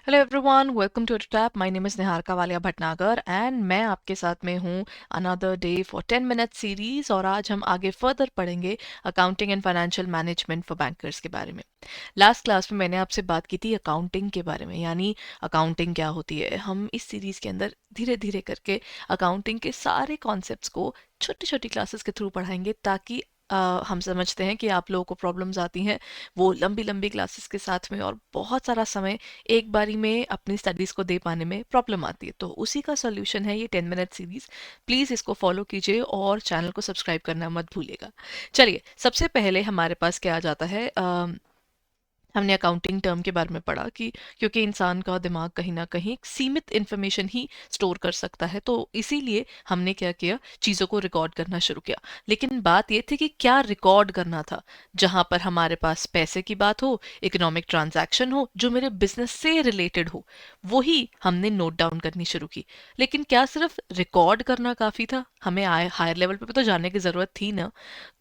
Hello everyone, welcome to tap. My name is Niharika Walia Bhatnagar and मैं आपके साथ में हूँ another day for 10 minute series. और आज हम आगे फर्दर पढ़ेंगे accounting and financial management for bankers के बारे में। लास्ट क्लास में मैंने आपसे बात की थी अकाउंटिंग के बारे में, यानी अकाउंटिंग क्या होती है। हम इस सीरीज के अंदर धीरे धीरे करके अकाउंटिंग के सारे कॉन्सेप्ट्स को छोटी छोटी क्लासेस के थ्रू पढ़ाएंगे, ताकि हम समझते हैं कि आप लोगों को प्रॉब्लम्स आती हैं वो लंबी लंबी क्लासेस के साथ में, और बहुत सारा समय एक बारी में अपनी स्टडीज़ को दे पाने में प्रॉब्लम आती है। तो उसी का सॉल्यूशन है ये 10 मिनट सीरीज। प्लीज़ इसको फॉलो कीजिए और चैनल को सब्सक्राइब करना मत भूलिएगा। चलिए, सबसे पहले हमारे पास क्या आ जाता है, हमने अकाउंटिंग टर्म के बारे में पढ़ा कि क्योंकि इंसान का दिमाग कहीं ना कहीं एक सीमित इन्फॉर्मेशन ही स्टोर कर सकता है, तो इसीलिए हमने क्या किया, चीज़ों को रिकॉर्ड करना शुरू किया। लेकिन बात ये थी कि क्या रिकॉर्ड करना था। जहां पर हमारे पास पैसे की बात हो, इकोनॉमिक ट्रांजैक्शन हो जो मेरे बिजनेस से रिलेटेड हो, वही हमने नोट डाउन करनी शुरू की। लेकिन क्या सिर्फ रिकॉर्ड करना काफ़ी था? हमें हायर लेवल पे तो जाने की ज़रूरत थी ना।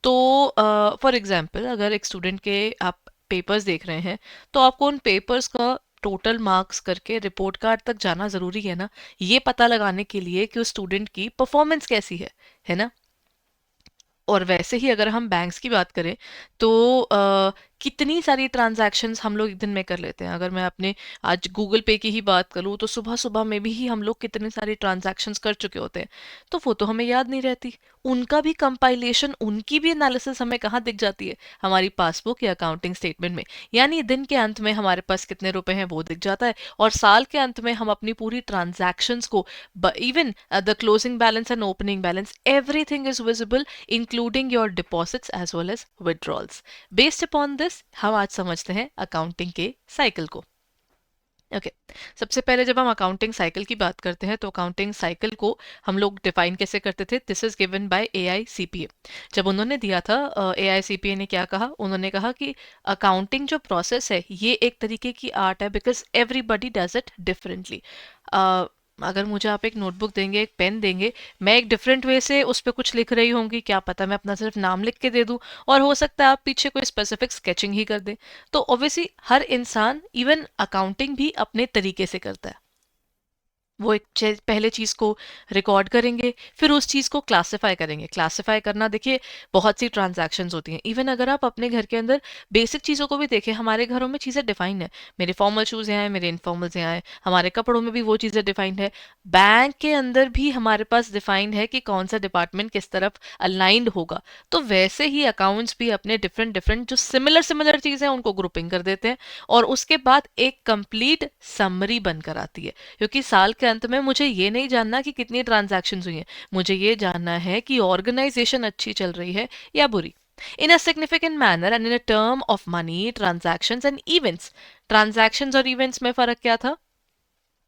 तो फॉर एग्जांपल, अगर एक स्टूडेंट के आप पेपर्स देख रहे हैं, तो आपको उन पेपर्स का टोटल मार्क्स करके रिपोर्ट कार्ड तक जाना ज़रूरी है ना, ये पता लगाने के लिए कि उस स्टूडेंट की परफॉर्मेंस कैसी है ना। और वैसे ही अगर हम बैंक्स की बात करें, तो कितनी सारी ट्रांजैक्शंस हम लोग एक दिन में कर लेते हैं। अगर मैं अपने आज गूगल पे की ही बात करूँ, तो सुबह सुबह में भी ही हम लोग कितने सारे ट्रांजैक्शंस कर चुके होते हैं। तो वो तो हमें याद नहीं रहती। उनका भी कंपाइलेशन, उनकी भी एनालिसिस हमें कहाँ दिख जाती है? हमारी पासबुक या अकाउंटिंग स्टेटमेंट में। यानी दिन के अंत में हमारे पास कितने रुपए हैं वो दिख जाता है, और साल के अंत में हम अपनी पूरी ट्रांजैक्शंस को, even the closing balance and opening balance, everything is visible, including your deposits as well as withdrawals. Based upon this, हम आज समझते हैं अकाउंटिंग के साइकिल को। ओके, सबसे पहले जब हम अकाउंटिंग साइकिल की बात करते हैं, तो अकाउंटिंग साइकिल को हम लोग डिफाइन कैसे करते थे? This is given by AICPA। जब उन्होंने दिया था, AICPA ने क्या कहा? उन्होंने कहा कि अकाउंटिंग जो प्रोसेस है ये एक तरीके की आर्ट है, because everybody does it differently. अगर मुझे आप एक नोटबुक देंगे, एक पेन देंगे, मैं एक डिफरेंट वे से उस पर कुछ लिख रही होंगी, क्या पता मैं अपना सिर्फ नाम लिख के दे दूं, और हो सकता है आप पीछे कोई स्पेसिफिक स्केचिंग ही कर दें। तो ऑब्वियसली हर इंसान, इवन अकाउंटिंग भी अपने तरीके से करता है। वो एक पहले चीज़ को रिकॉर्ड करेंगे, फिर उस चीज़ को क्लासिफाई करेंगे। क्लासिफाई करना, देखिए, बहुत सी ट्रांजैक्शंस होती हैं। इवन अगर आप अपने घर के अंदर बेसिक चीज़ों को भी देखें, हमारे घरों में चीज़ें डिफाइंड है। मेरे फॉर्मल शूज़ यहाँ हैं, मेरे इनफॉर्मल्स यहाँ हैं, हमारे कपड़ों में भी वो चीज़ें डिफाइंड है। बैंक के अंदर भी हमारे पास डिफाइंड है कि कौन सा डिपार्टमेंट किस तरफ अलाइंड होगा। तो वैसे ही अकाउंट्स भी अपने डिफरेंट डिफरेंट जो सिमिलर सिमिलर चीज़ें हैं उनको ग्रुपिंग कर देते हैं, और उसके बाद एक कंप्लीट समरी बनकर आती है। क्योंकि साल के अंत में मुझे ये नहीं जानना कि कितनी ट्रांजैक्शंस हुई हैं, मुझे ये जानना है कि ऑर्गेनाइजेशन अच्छी चल रही है या बुरी। In a significant manner and in a term of money, transactions and events. Transactions और events में फर्क क्या था?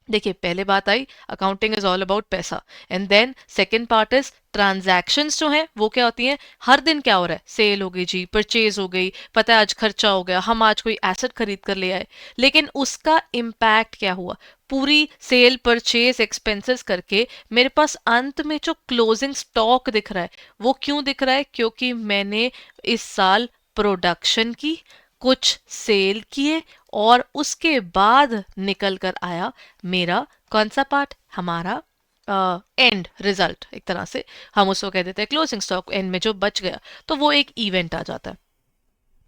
देखिए, पहले बात आई अकाउंटिंग इज ऑल अबाउट पैसा, and then second part is transactions जो हैं वो क्या होती हैं? हर दिन क्या हो रहा है? सेल हो गई जी, परचेज हो गई, पता है आज खर्चा हो गया, हम आज कोई एसेट खरीद कर ले आए, लेकिन उसका इम्पैक्ट क्या हुआ? पूरी सेल परचेज एक्सपेंसेस करके मेरे पास अंत में जो क्लोजिंग स्टॉक दिख रहा है, वो क्यों दिख रहा है? क्योंकि मैंने इस साल प्रोडक्शन की, कुछ सेल किए, और उसके बाद निकल कर आया मेरा कौन सा पार्ट? हमारा एंड रिजल्ट। एक तरह से हम उसको कह देते हैं क्लोजिंग स्टॉक। एंड में जो बच गया, तो वो एक इवेंट आ जाता है।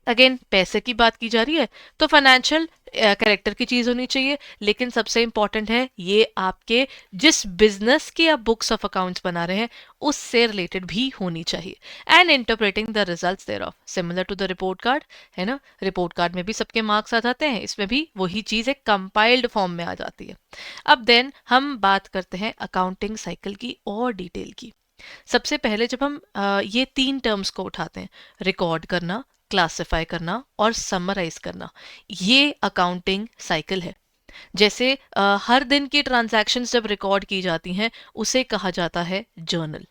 अगेन, पैसे की बात की जा रही है, तो फाइनेंशियल कैरेक्टर की चीज होनी चाहिए, लेकिन सबसे इंपॉर्टेंट है ये आपके जिस बिजनेस की आप बुक्स ऑफ अकाउंट्स बना रहे हैं उससे रिलेटेड भी होनी चाहिए। And interpreting the results thereof, similar to the report card, है ना। रिपोर्ट कार्ड में भी सबके मार्क्स आ जाते हैं, इसमें भी वही चीज एक कंपाइल्ड फॉर्म में आ जाती है। अब देन हम बात करते हैं अकाउंटिंग साइकिल की और डिटेल की। सबसे पहले जब हम ये तीन टर्म्स को उठाते हैं, रिकॉर्ड करना, क्लासिफाई करना और समराइज करना, ये अकाउंटिंग साइकिल है। जैसे हर दिन की ट्रांजैक्शंस जब रिकॉर्ड की जाती हैं, उसे कहा जाता है जर्नल।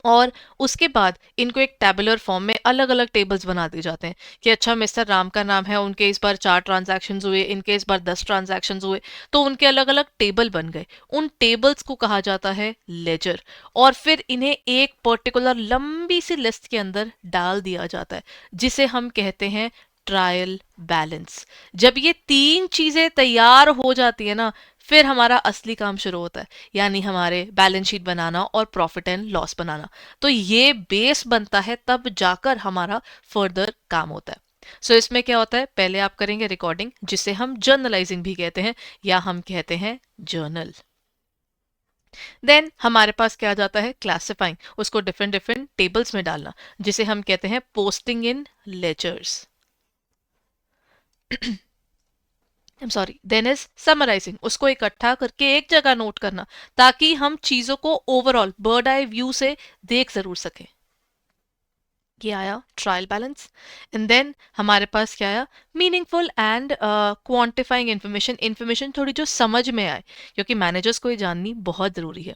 और उसके बाद इनको एक टेबुलर फॉर्म में अलग अलग टेबल्स बना दिए जाते हैं कि अच्छा, मिस्टर राम का नाम है, उनके इस बार 4 ट्रांजैक्शंस हुए, इनके इस बार 10 ट्रांजैक्शंस हुए, तो उनके अलग अलग टेबल बन गए। उन टेबल्स को कहा जाता है लेजर, और फिर इन्हें एक पर्टिकुलर लंबी सी लिस्ट के अंदर डाल दिया जाता है, जिसे हम कहते हैं ट्रायल बैलेंस। जब ये तीन चीजें तैयार हो जाती है ना, फिर हमारा असली काम शुरू होता है, यानी हमारे बैलेंस शीट बनाना और प्रॉफिट एंड लॉस बनाना। तो ये बेस बनता है, तब जाकर हमारा फर्दर काम होता है। सो इसमें क्या होता है, पहले आप करेंगे रिकॉर्डिंग, जिसे हम जर्नलाइजिंग भी कहते हैं या हम कहते हैं जर्नल। देन हमारे पास क्या आ जाता है, क्लासिफाइंग, उसको डिफरेंट डिफरेंट टेबल्स में डालना, जिसे हम कहते हैं posting in ledgers. I am sorry, then is summarising, उसको इकट्ठा करके एक जगह नोट करना, ताकि हम चीजों को ओवरऑल बर्ड आई व्यू से देख जरूर सकें। ये आया ट्रायल बैलेंस। एंड देन हमारे पास क्या आया, meaningful and quantifying information, information थोड़ी जो समझ में आए, क्योंकि मैनेजर्स को ये जाननी बहुत जरूरी है।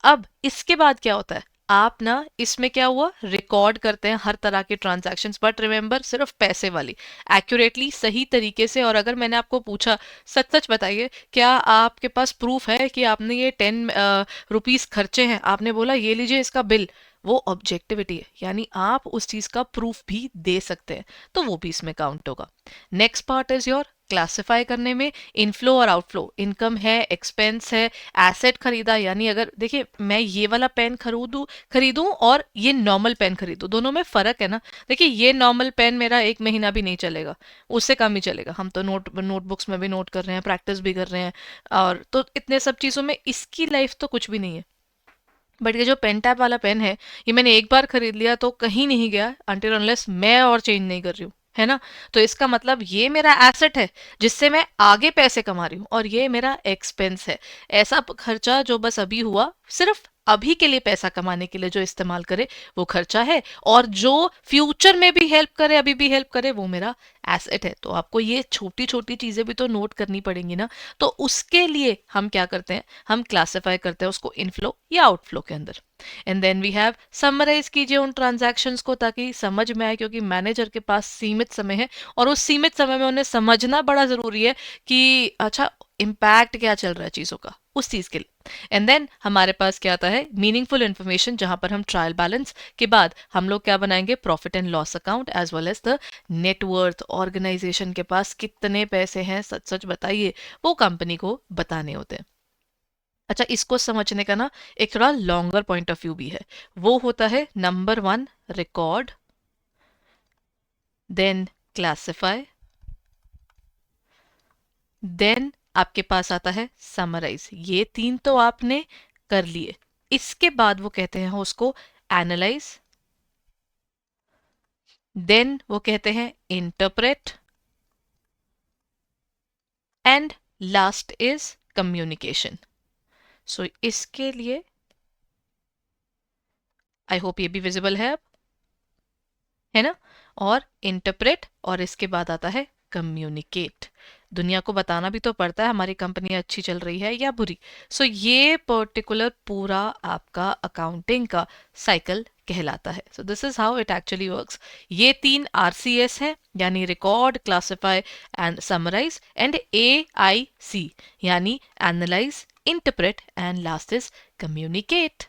अब इसके बाद क्या होता है, आप ना इसमें क्या हुआ, रिकॉर्ड करते हैं हर तरह के ट्रांजैक्शंस, बट रिमेंबर सिर्फ पैसे वाली, एक्यूरेटली सही तरीके से। और अगर मैंने आपको पूछा, सच सच बताइए, क्या आपके पास प्रूफ है कि आपने ये 10 रुपीज खर्चे हैं, आपने बोला ये लीजिए इसका बिल, वो ऑब्जेक्टिविटी है, यानी आप उस चीज का प्रूफ भी दे सकते हैं, तो वो भी इसमें काउंट होगा। Next part is your classify करने में इनफ्लो और आउटफ्लो, इनकम है, एक्सपेंस है, एसेट खरीदा, यानी अगर देखिए मैं ये वाला पेन खरीदूं और ये नॉर्मल पेन खरीदूं, दोनों में फर्क है ना। देखिए ये नॉर्मल पेन मेरा 1 महीना भी नहीं चलेगा, उससे कम ही चलेगा, हम तो नोटबुक्स में भी नोट कर रहे हैं, प्रैक्टिस भी कर रहे हैं, और तो इतने सब चीजों में इसकी लाइफ तो कुछ भी नहीं है। बट ये जो पेन टैप वाला पेन है, ये मैंने एक बार खरीद लिया तो कहीं नहीं गया अनटिल अनलेस मैं और चेंज नहीं कर रही हूँ, है ना। तो इसका मतलब ये मेरा एसेट है, जिससे मैं आगे पैसे कमा रही हूँ, और ये मेरा एक्सपेंस है, ऐसा खर्चा जो बस अभी हुआ, सिर्फ अभी के लिए पैसा कमाने के लिए जो इस्तेमाल करे वो खर्चा है, और जो फ्यूचर में भी हेल्प करे, अभी भी हेल्प करे, वो मेरा एसेट है। तो आपको ये छोटी छोटी चीजें भी तो नोट करनी पड़ेंगी ना। तो उसके लिए हम क्या करते हैं, हम क्लासिफाई करते हैं उसको इनफ्लो या आउटफ्लो के अंदर। And then we have summarise कीजिए उन ट्रांजैक्शंस को, ताकि समझ में आए, क्योंकि मैनेजर के पास सीमित समय है, और उस सीमित समय में उन्हें समझना बड़ा जरूरी है कि अच्छा इम्पैक्ट क्या चल रहा है चीजों का, उस चीज के लिए। एंड देन हमारे पास क्या आता है, मीनिंगफुल इन्फॉर्मेशन, जहां पर हम ट्रायल बैलेंस के बाद हम लोग क्या बनाएंगे, profit and loss account as well as the net worth, organisation के पास कितने पैसे हैं, सच सच बताइए, वो कंपनी को बताने होते हैं। अच्छा, इसको समझने का ना एक थोड़ा लॉन्गर पॉइंट ऑफ व्यू भी है, वो होता है number 1 record, then classify, then आपके पास आता है समराइज। ये तीन तो आपने कर लिए, इसके बाद वो कहते हैं उसको एनालाइज, देन वो कहते हैं interpret, and last is communication. So इसके लिए आई होप ये भी विजिबल है ना। और इंटरप्रेट, और इसके बाद आता है कम्युनिकेट, दुनिया को बताना भी तो पड़ता है हमारी कंपनी अच्छी चल रही है या बुरी। सो ये पर्टिकुलर पूरा आपका अकाउंटिंग का साइकिल कहलाता है। So this is how it actually works. ये 3 RCS है, यानी record, classify and summarise, and AIC यानी analyse, interpret and last is communicate.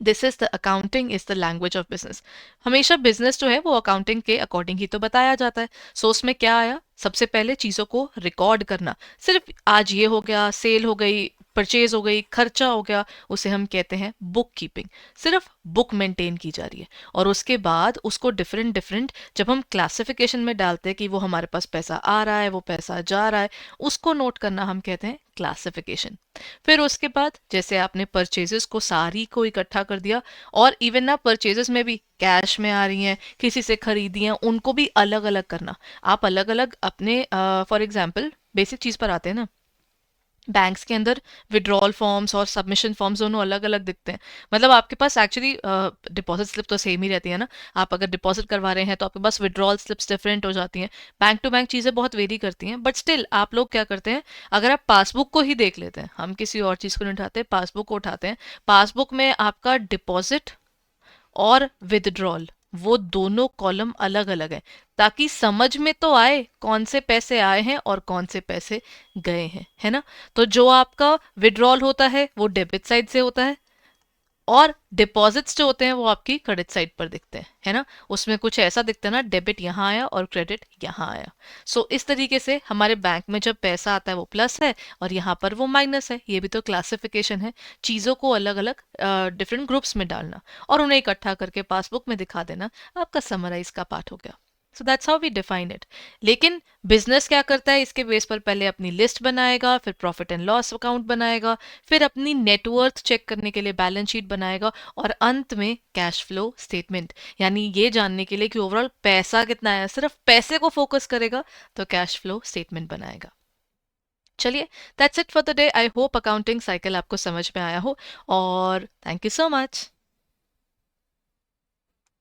This is the accounting is the language of business. हमेशा business जो है वो अकाउंटिंग के according ही तो बताया जाता है। सो उसमें क्या आया, सबसे पहले चीजों को रिकॉर्ड करना, सिर्फ आज ये हो गया, सेल हो गई, परचेज हो गई, खर्चा हो गया, उसे हम कहते हैं बुक कीपिंग, सिर्फ बुक मेंटेन की जा रही है। और उसके बाद उसको डिफरेंट डिफरेंट जब हम क्लासिफिकेशन में डालते हैं कि वो हमारे पास पैसा आ रहा है, वो पैसा जा रहा है, उसको नोट करना हम कहते हैं क्लासिफिकेशन। फिर उसके बाद जैसे आपने परचेजेस को सारी को इकट्ठा कर दिया, और इवन ना परचेजेस में भी कैश में आ रही हैं, किसी से खरीदी हैं, उनको भी अलग अलग करना। आप अलग अलग अपने फॉर एग्जांपल बेसिक चीज पर आते हैं ना, बैंक्स के अंदर विड्रॉल फॉर्म्स और सबमिशन फॉर्म्स दोनों अलग अलग दिखते हैं। मतलब आपके पास एक्चुअली डिपॉजिट स्लिप तो सेम ही रहती है ना, आप अगर डिपॉजिट करवा रहे हैं तो आपके पास विड्रॉल स्लिप्स डिफरेंट हो जाती हैं, बैंक टू बैंक चीज़ें बहुत वेरी करती हैं, बट स्टिल आप लोग क्या करते हैं, अगर आप पासबुक को ही देख लेते हैं, हम किसी और चीज़ को नहीं उठाते, पासबुक को उठाते हैं, पासबुक में आपका डिपॉजिट और विदड्रॉल, वो दोनों कॉलम अलग अलग है, ताकि समझ में तो आए कौन से पैसे आए हैं और कौन से पैसे गए हैं, है ना। तो जो आपका विड्रॉल होता है वो डेबिट साइड से होता है, और डिपॉजिट्स जो होते हैं वो आपकी क्रेडिट साइड पर दिखते हैं, है ना, उसमें कुछ ऐसा दिखता है ना, डेबिट यहाँ आया और क्रेडिट यहाँ आया। सो इस तरीके से हमारे बैंक में जब पैसा आता है वो प्लस है और यहाँ पर वो माइनस है। ये भी तो क्लासिफिकेशन है, चीज़ों को अलग अलग डिफरेंट ग्रुप्स में डालना और उन्हें इकट्ठा करके पासबुक में दिखा देना, आपका समराइज का पार्ट हो गया। So that's how we define it. लेकिन बिजनेस क्या करता है, इसके बेस पर पहले अपनी लिस्ट बनाएगा, फिर प्रॉफिट एंड लॉस अकाउंट बनाएगा, फिर अपनी नेटवर्थ चेक करने के लिए बैलेंस शीट बनाएगा और अंत में कैश फ्लो स्टेटमेंट, यानी ये जानने के लिए कि ओवरऑल पैसा कितना है, सिर्फ पैसे को फोकस करेगा तो कैश फ्लो स्टेटमेंट बनाएगा। चलिए, that's it for the day. I hope accounting cycle आपको समझ में आया हो और थैंक यू सो मच।